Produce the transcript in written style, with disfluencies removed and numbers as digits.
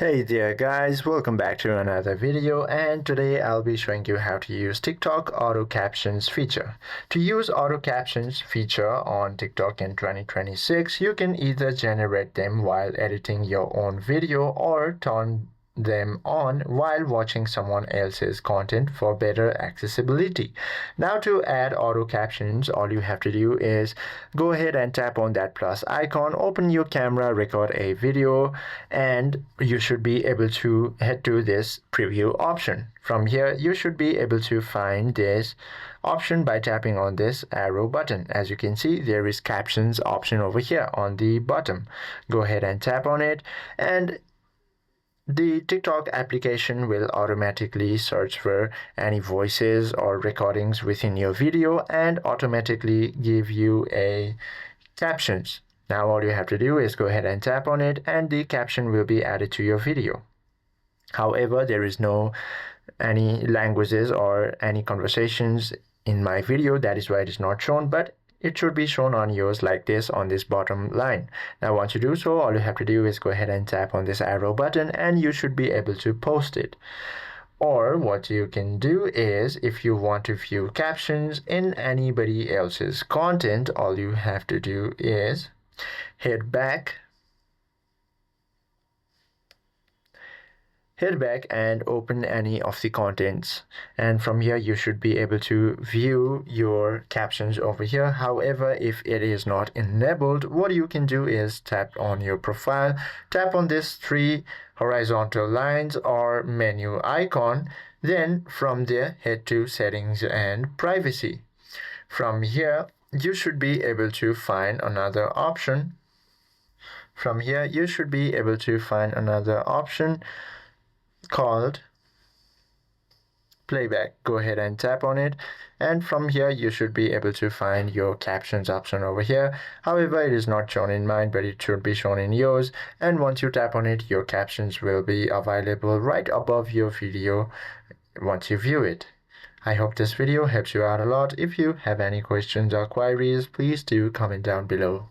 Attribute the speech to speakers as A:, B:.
A: Hey there guys, welcome back to another video, and today I'll be showing you how to use TikTok auto captions feature. To use auto captions feature on TikTok in 2026, you can either generate them while editing your own video or turn them on while watching someone else's content for better accessibility. Now to add auto captions, all you have to do is go ahead and tap on that plus icon, open your camera, record a video, and you should be able to head to this preview option. From here you should be able to find this option by tapping on this arrow button. As you can see, there is captions option over here on the bottom. Go ahead and tap on it, and the TikTok application will automatically search for any voices or recordings within your video and automatically give you a captions. Now all you have to do is go ahead and tap on it, and the caption will be added to your video. However, there is no any languages or any conversations in my video. That is why it is not shown, but it should be shown on yours like this on this bottom line. Now once you do so, all you have to do is go ahead and tap on this arrow button, and you should be able to post it. Or what you can do is, if you want to view captions in anybody else's content, all you have to do is head back and open any of the contents, and from here you should be able to view your captions over here. However, if it is not enabled, what you can do is tap on your profile, tap on this three horizontal lines or menu icon, then from there head to settings and privacy. From here you should be able to find another option. Called playback. Go ahead and tap on it, and from here you should be able to find your captions option over here. However, it is not shown in mine, but it should be shown in yours, and once you tap on it, your captions will be available right above your video once you view it. I hope this video helps you out a lot. If you have any questions or queries, please do comment down below.